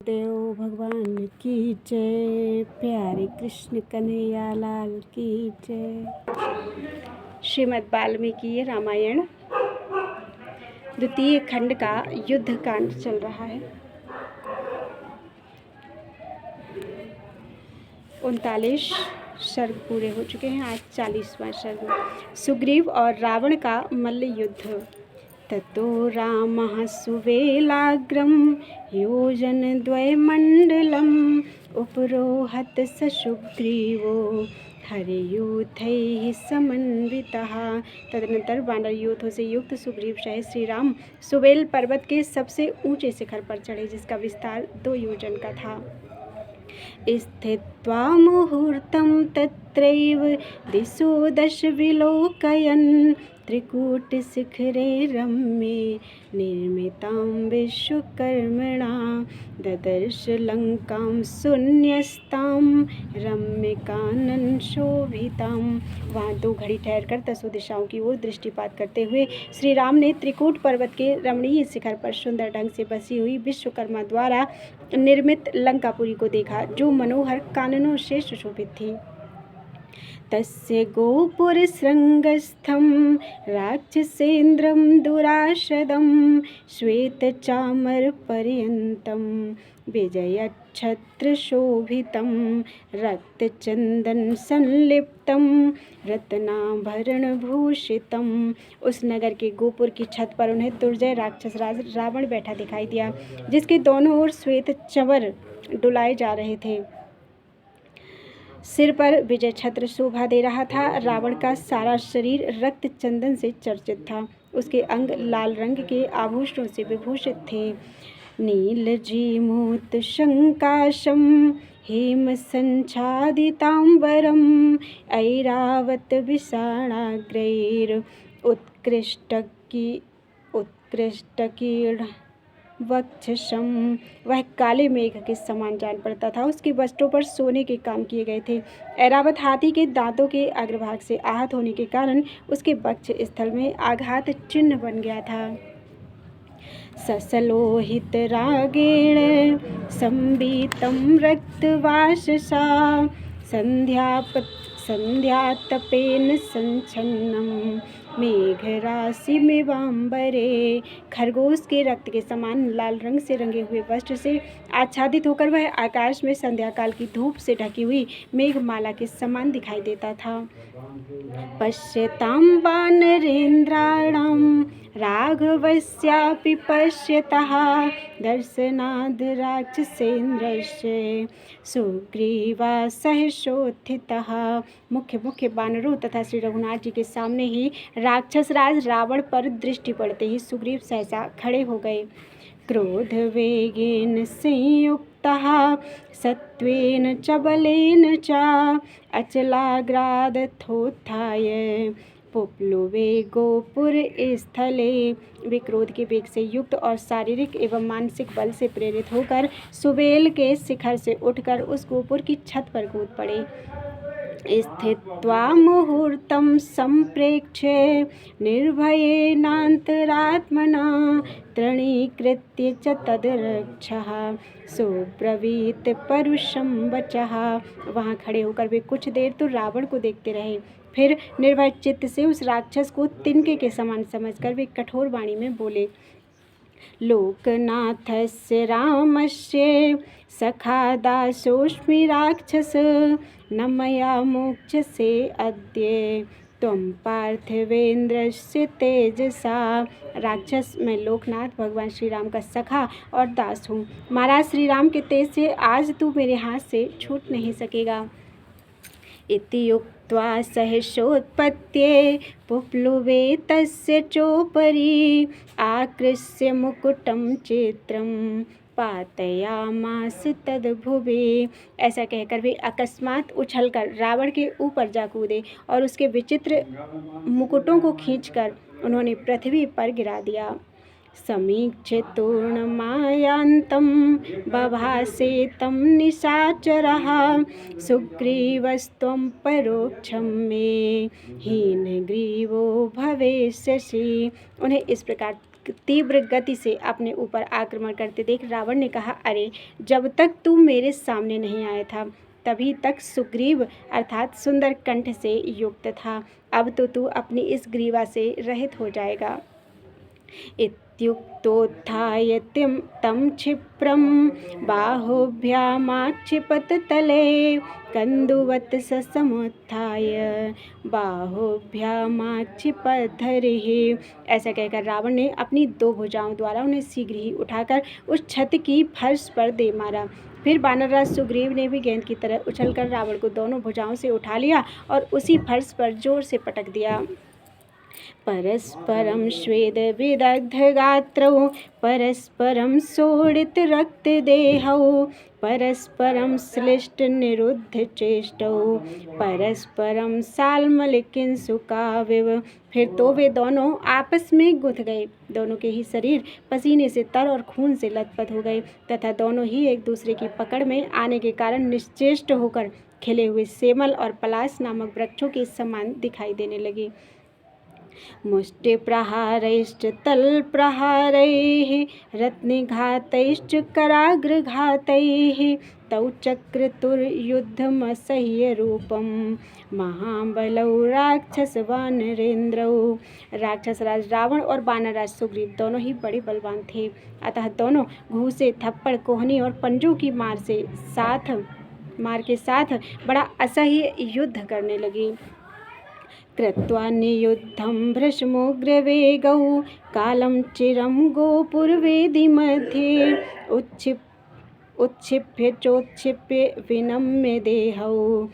देव भगवान की जय। प्यारे कृष्ण कन्हैया लाल की जय। श्रीमद् वाल्मीकि रामायण द्वितीय खंड का युद्ध कांड चल रहा है। 39 सर्ग पूरे हो चुके हैं, आज 40वां सर्ग। सुग्रीव और रावण का मल्ल युद्ध। ततो रामः सुवेलाग्रं योजनद्वयमण्डलम् उपरोहत स सुग्रीवो हरियूथैः समन्वितः। तदनंतर वानर यूथों से युक्त सुग्रीव सहित श्री राम सुवेल पर्वत के सबसे ऊंचे शिखर पर चढ़े, जिसका विस्तार 2 योजन का था। स्थित्वा मुहूर्तं तत्रैव दिशो दश विलोकयन् त्रिकूटशिखरे रम्ये निर्मितां विश्वकर्मणा ददर्श लंकां शून्यस्तां रम्यकानन शोभितां। वहाँ 2 घड़ी ठहरकर 10 दिशाओं की ओर दृष्टिपात करते हुए श्री राम ने त्रिकूट पर्वत के रमणीय शिखर पर सुंदर ढंग से बसी हुई विश्वकर्मा द्वारा निर्मित लंकापुरी को देखा, जो मनोहर काननों से सुशोभित थी। तस्य गोपुरशृंगस्थं राक्षसेन्द्रं दुराशदं श्वेतचामरपर्यन्तं विजयच्छत्रशोभितं रक्तचन्दनसंलिप्तं रत्नाभरणभूषितम्। उस नगर के गोपुर की छत पर उन्हें दुर्जय राक्षस राज रावण बैठा दिखाई दिया, जिसके दोनों ओर श्वेत चंवर डुलाए जा रहे थे। सिर पर विजय छत्र शोभा दे रहा था। रावण का सारा शरीर रक्त चंदन से चर्चित था। उसके अंग लाल रंग के आभूषणों से विभूषित थे। नीलजीमूत शंकाशम हेम संच्छादितांबरम ऐरावत विषाणाग्रैर उत्कृष्टकीर्ण वक्षसम। वह काले मेघ के समान जान पड़ता था। उसके वस्त्रों पर सोने के काम किए गए थे। ऐरावत हाथी के दांतों के अग्रभाग से आहत होने के कारण उसके वक्ष स्थल में आघात चिन्ह बन गया था। ससलोहित रागेण संबीतं रक्तवाससा संध्यातपेन संच्छन्नं मेघराशिमिवांबरे। खरगोश के रक्त के समान लाल रंग से रंगे हुए वस्त्र से आच्छादित होकर वह आकाश में संध्याकाल की धूप से ढकी हुई मेघमाला के समान दिखाई देता था। पश्यतां वानरेन्द्राणां राघवस्यापि पश्यतः दर्शनाद् राक्षसेन्द्रस्य सुग्रीवा सहसोत्थितः। मुख्य वानरों तथा श्री रघुनाथ जी के सामने ही राक्षस राज रावण पर दृष्टि पड़ते ही सुग्रीव सहसा खड़े हो गए। क्रोध वेगेन संयुक्तः सत्वेन च बलेन च अचलाग्रादथोत्थाय पुप्लुवे गोपुर स्थले। वे क्रोध के वेग से युक्त और शारीरिक एवं मानसिक बल से प्रेरित होकर सुवेल के शिखर से उठकर उस गोपुर की छत पर कूद पड़े। स्थित्वा मुहूर्तं संप्रेक्ष्य निर्भयेनान्तरात्मना तृणीकृत्य च तद्रक्षः सुब्रवीत परुषं वचः। वहाँ खड़े होकर वे कुछ देर तो रावण को देखते रहे, फिर निर्भय चित्त से उस राक्षस को तिनके के समान समझकर वे कठोर वाणी में बोले। लोकनाथस्य रामस्य सखा दासोऽस्मि राक्षस न मया मोक्षसे अद्य त्वं पार्थिवेन्द्रस्य तेजसा। राक्षस, मैं लोकनाथ भगवान श्री राम का सखा और दास हूँ। महाराज श्री राम के तेज से आज तू मेरे हाथ से छूट नहीं सकेगा। इति उक्त्वा सहसोत्पत्ये पुप्लुवे तस्य चोपरि आकृष्य मुकुटं चित्रं पातयामास तद्भुवि। ऐसा कहकर वे अकस्मात उछलकर रावण के ऊपर जा कूदे और उसके विचित्र मुकुटों को खींचकर उन्होंने पृथ्वी पर गिरा दिया। समीक्ष्य तूर्णमायान्तं बभासे तं निशाचरः सुग्रीवस्त्वं परोक्षं मे हीनग्रीवो भविष्यसि। उन्हें इस प्रकार तीव्र गति से अपने ऊपर आक्रमण करते देख रावण ने कहा, अरे जब तक तू मेरे सामने नहीं आया था तभी तक सुग्रीव अर्थात सुंदर कंठ से युक्त था, अब तो तू अपनी इस ग्रीवा से रहित हो जाएगा। इत्युक्तोत्थाय तं क्षिप्रं बाहुभ्यामाक्षिपततले कन्दुवत् ससमुत्थाय बाहुभ्यामाक्षिपद्धरिः। ऐसा कहकर रावण ने अपनी दो भुजाओं द्वारा उन्हें शीघ्र ही उठाकर उस छत की फर्श पर दे मारा। फिर वानरराज सुग्रीव ने भी गेंद की तरह उछलकर रावण को दोनों भुजाओं से उठा लिया और उसी फर्श पर जोर से पटक दिया। परस्परं स्वेद विदग्ध गात्रौ परस्परं शोणित रक्तदेहौ परस्परं श्लिष्ट निरुद्ध चेष्टौ परस्परं साल्मलिकिंसुकाविव। फिर तो वे दोनों आपस में गुथ गए। दोनों के ही शरीर पसीने से तर और खून से लथपथ हो गए तथा दोनों ही एक दूसरे की पकड़ में आने के कारण निश्चेष्ट होकर खिले हुए सेमल और पलाश नामक वृक्षों के समान दिखाई देने लगे। मुष्टिप्रहारैश्च तलप्रहारैः रत्नघातैश्च कराग्रघातैः तौ चक्रतुर्युद्धमसह्यरूपं महाबलौ राक्षसवानरेन्द्रौ। राक्षसराज रावण और वानरराज सुग्रीव दोनों ही बड़े बलवान थे, अतः दोनों घूसे, थप्पड़, कोहनी और पंजों की मार के साथ बड़ा असह्य युद्ध करने लगे। कृत्वा नियुद्धं भृशमुग्रवेगौ कालं चिरं गोपुरवेदी मध्ये उत्क्षिप्य चोत्क्षिप्य विनम्य देहौ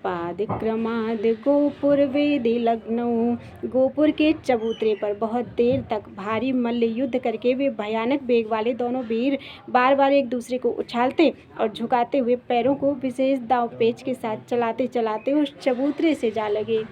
पादक्रमाद गोपुरवेदी लग्नौ। गोपुर के चबूतरे पर बहुत देर तक भारी मल्ल युद्ध करके वे भयानक वेग वाले दोनों वीर बार बार एक दूसरे को उछालते और झुकाते हुए पैरों को विशेष दांव पेच के साथ चलाते चलाते उस चबूतरे से जा लगे।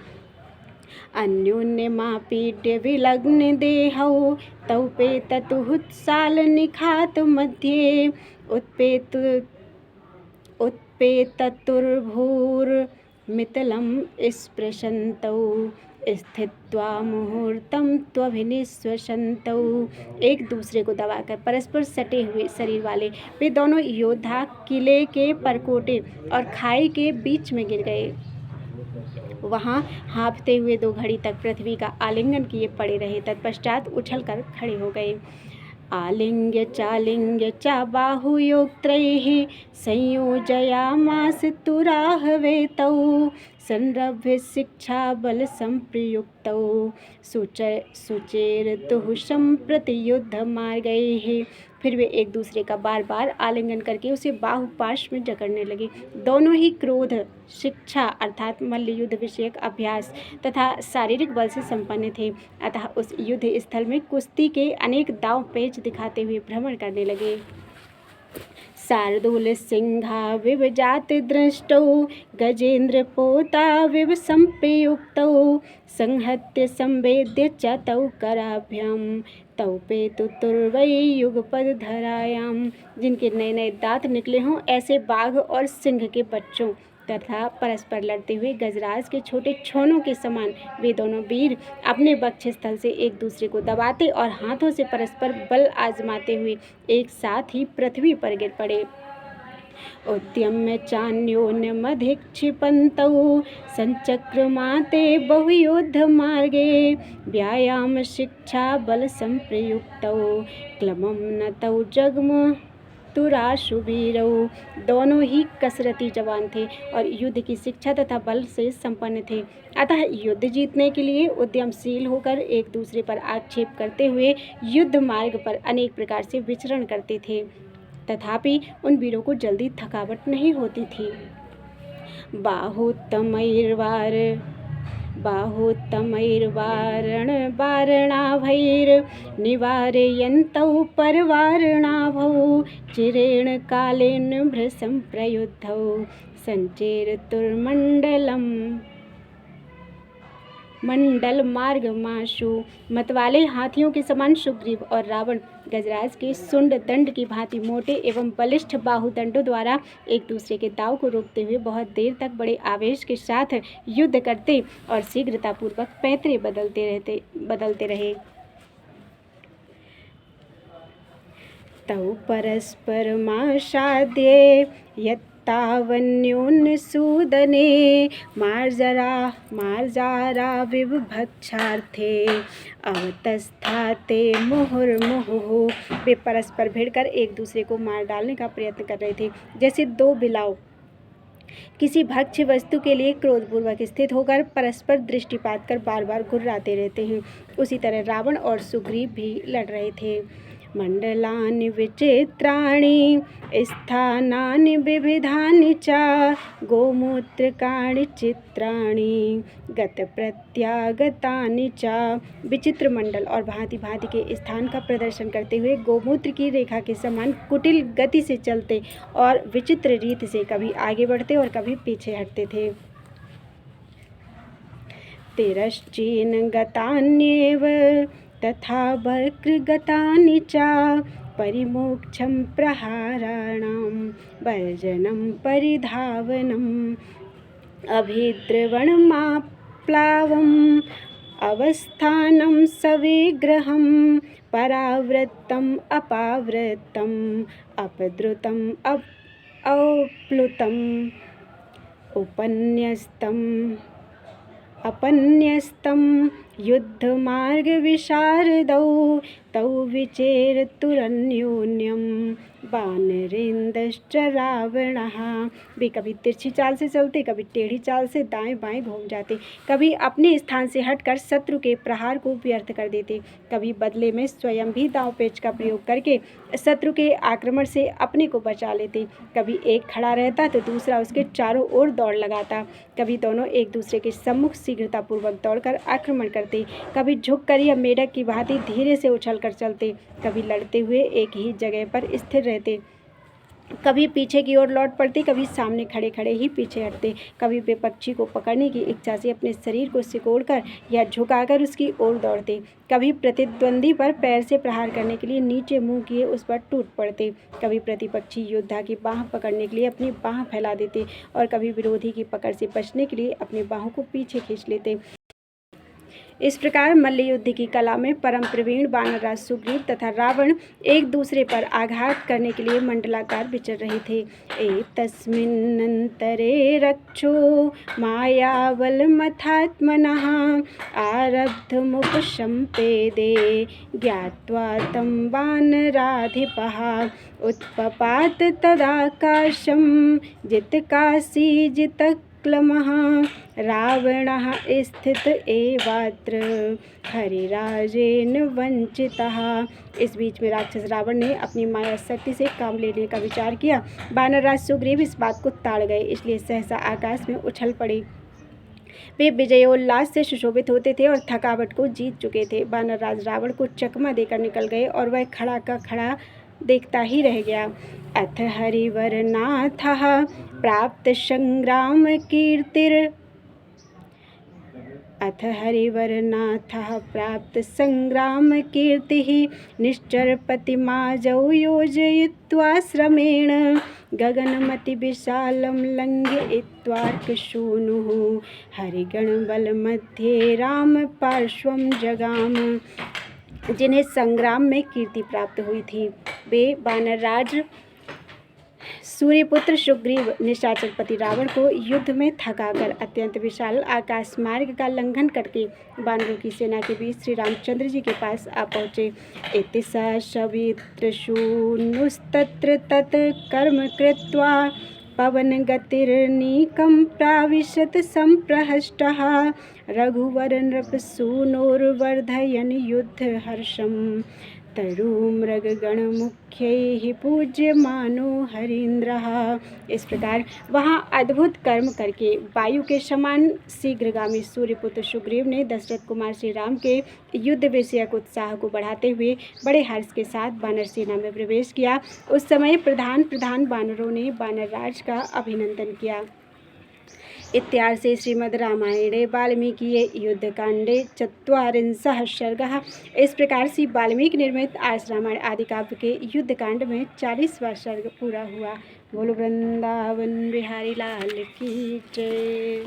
अन्योन्यमापीड्य विलग्न देहौ तौ पेततुहुत्साल निखात मध्ये उत्पेततुर्भूर्मितलं स्पृशन्तौ स्थित्वा मुहूर्तं त्वभिनिश्वसन्तौ। एक दूसरे को दबाकर परस्पर सटे हुए शरीर वाले वे दोनों योद्धा किले के परकोटे और खाई के बीच में गिर गए। वहाँ हाँफते हुए 2 घड़ी तक पृथ्वी का आलिंगन किए पड़े रहे, तत्पश्चात उछलकर खड़े हो गए। आलिंग्य चा बाहुयोक्त्रैः संयोजयामास तुराहवेतौ संरभ्य शिक्षा बल संप्रयुक्तौ सुचेरतुः संप्रति युद्ध मार्गैः। फिर वे एक दूसरे का बार बार आलिंगन करके उसे बाहुपाश में जकड़ने लगे। दोनों ही क्रोध, शिक्षा अर्थात मल्ल युद्ध विषयक अभ्यास तथा शारीरिक बल से संपन्न थे, अतः उस युद्ध स्थल में कुश्ती के अनेक दांव पेच दिखाते हुए भ्रमण करने लगे। शार्दूल सिंहा विवजात दृष्टौ गजेन्द्र पोता विव संप्रयुक्तौ संहत्य संवेद्य च तौ कराभ्याम तौ पेतुतुर्वै युगपद धरायाम। जिनके नए नए दांत निकले हों ऐसे बाघ और सिंह के बच्चों तथा परस्पर लड़ते हुए गजराज के छोटे छोनों के समान वे दोनों वीर अपने वक्षस्थल से एक दूसरे को दबाते और हाथों से परस्पर बल आजमाते हुए एक साथ ही पृथ्वी पर गिर पड़े। उद्यम्य चान्योन्यमधिक्षिपन्तौ संचक्रमाते बहुयुद्ध मार्गे व्यायाम शिक्षा बल संप्रयुक्तौ क्लमं नतौ जग्म तुराशुवीरौ। दोनों ही कसरती जवान थे और युद्ध की शिक्षा तथा बल से संपन्न थे, अतः युद्ध जीतने के लिए उद्यमशील होकर एक दूसरे पर आक्षेप करते हुए युद्ध मार्ग पर अनेक प्रकार से विचरण करते थे। तथापि उन वीरों को जल्दी थकावट नहीं होती थी। बाहुतमैर्वारणवारणैर्निवारयन्तौ परवारणाभौ चिरेण कालेन भृशं प्रयुद्धौ मंडल मार्ग माशु। मतवाले हाथियों के समान सुग्रीव और रावण गजराज के सुंड दंड की भांति मोटे एवं बलिष्ठ बाहुदंडों द्वारा एक दूसरे के दाव को रोकते हुए बहुत देर तक बड़े आवेश के साथ युद्ध करते और शीघ्रतापूर्वक पैतरे बदलते रहे। तौ परस्परमासाद्ये यत्तावन्योन्सूदने मार्जाराविवभक्षार्थे अवतस्थाते मुहुर्मुहुः। वे परस्पर भिड़कर एक दूसरे को मार डालने का प्रयत्न कर रहे थे। जैसे दो बिलाव किसी भक्ष्य वस्तु के लिए क्रोधपूर्वक स्थित होकर परस्पर दृष्टिपात कर बार बार घुर्राते रहते हैं, उसी तरह रावण और सुग्रीव भी लड़ रहे थे। मंडलानि विचित्राणि स्थानानि विविधानि च गोमूत्रकाणि चित्राणि गतप्रत्यागतानि च। विचित्र मंडल और भांति भांति के स्थान का प्रदर्शन करते हुए गोमूत्र की रेखा के समान कुटिल गति से चलते और विचित्र रीत से कभी आगे बढ़ते और कभी पीछे हटते थे। तिरश्चीन गतान्येव तथा वक्रगतानि च परिमोक्षं प्रहाराणां वर्जनं परिधावनम् अभिद्रवणमाप्लावम् अवस्थानं सविग्रहं परावृत्तम् अपावृत्तम् अपद्रुतम् अप्लुतम् अपन्यस्तं युद्धमार्गविशारदौ तौ विचेरतुरन्योन्यं वानरेन्द्रश्च रावणः। वे कभी तिरछी चाल से चलते, कभी टेढ़ी चाल से दाएं बाएं घूम जाते, कभी अपने स्थान से हटकर शत्रु के प्रहार को व्यर्थ कर देते, कभी बदले में स्वयं भी दांव पेच का प्रयोग करके शत्रु के आक्रमण से अपने को बचा लेते। कभी एक खड़ा रहता तो दूसरा उसके चारों ओर दौड़ लगाता, कभी दोनों एक दूसरे के सम्मुख शीघ्रतापूर्वक दौड़कर आक्रमण करते, कभी झुककर या मेढक की भांति धीरे से उछलकर चलते, कभी लड़ते हुए एक ही जगह पर स्थिर रहते, कभी पीछे की ओर लौट पड़ते, कभी सामने खड़े खड़े ही पीछे हटते, कभी विपक्षी को पकड़ने की इच्छा से अपने शरीर को सिकोड़कर या झुकाकर उसकी ओर दौड़ते, कभी प्रतिद्वंदी पर पैर से प्रहार करने के लिए नीचे मुंह किए उस पर टूट पड़ते, कभी प्रतिपक्षी योद्धा की बाह पकड़ने के लिए अपनी बाह फैला देते और कभी विरोधी की पकड़ से बचने के लिए अपनी बाहों को पीछे खींच लेते। इस प्रकार मल्ल युद्ध की कला में परम प्रवीण वानरराज सुग्रीव तथा रावण एक दूसरे पर आघात करने के लिए मंडलाकार विचर रहे थे। एतस्मिन्नन्तरे रक्षो मायाबलमथात्मनः आरब्धमुपसम्पेदे ज्ञात्वा तं वानराधिपः उत्पपात तदाकाशं जितकाशीजितक्लमः रावणः स्थित एवात्र हरिराजेन वंचितः। इस बीच में राक्षस रावण ने अपनी माया शक्ति से काम लेने का विचार किया। वानरराज सुग्रीव इस बात को ताड़ गए, इसलिए सहसा आकाश में उछल पड़े। वे विजयोल्लास से सुशोभित होते थे और थकावट को जीत चुके थे। वानरराज रावण को चकमा देकर निकल गए और वह खड़ा का खड़ा देखता ही रह गया। अथ हरिवरनाथः प्राप्त संग्राम कीर्तिर अथ हरिवरनाथः प्राप्त संग्राम कीर्तिः निश्चरपतिमाजौ योजयित्वा श्रमेण गगनमतिविशालं लङ्घयित्वार्कशूनुः हरिगणबलमध्ये रामपार्श्वं जगाम। जिन्हें संग्राम में कीर्ति प्राप्त हुई थी वे वानरराज सूर्यपुत्र सुग्रीव निशाचरपति रावण को युद्ध में थकाकर अत्यंत विशाल आकाश मार्ग का लंघन करके वानरों की सेना के बीच श्री रामचंद्र जी के पास आ पहुँचे। इति स सवित्रशूनुस्तत्र तत् कर्म कृत्वा पवन गतिर्नीकं प्राविशत संप्रहष्टः रघुवर नृपसूनोर्वर्धयन् युद्ध हर्षम् तरुमृगगणमुख्यैः पूज्यमानो हरीन्द्रः। इस प्रकार वहाँ अद्भुत कर्म करके वायु के समान शीघ्रगामी सूर्यपुत्र सुग्रीव ने दशरथ कुमार श्री राम के युद्ध विषयक उत्साह को बढ़ाते हुए बड़े हर्ष के साथ वानर सेना में प्रवेश किया। उस समय प्रधान वानरों ने वानरराज का अभिनंदन किया। इत्यार्षे श्रीमद् रामायणे वाल्मीकिये युद्धकांडे ४४ सर्गः। इस प्रकार से वाल्मीकि निर्मित आर्ष रामायण आदि काव्य के युद्धकांड में 40वां सर्ग पूरा हुआ। बोलो वृंदावन बिहारी लाल की जय।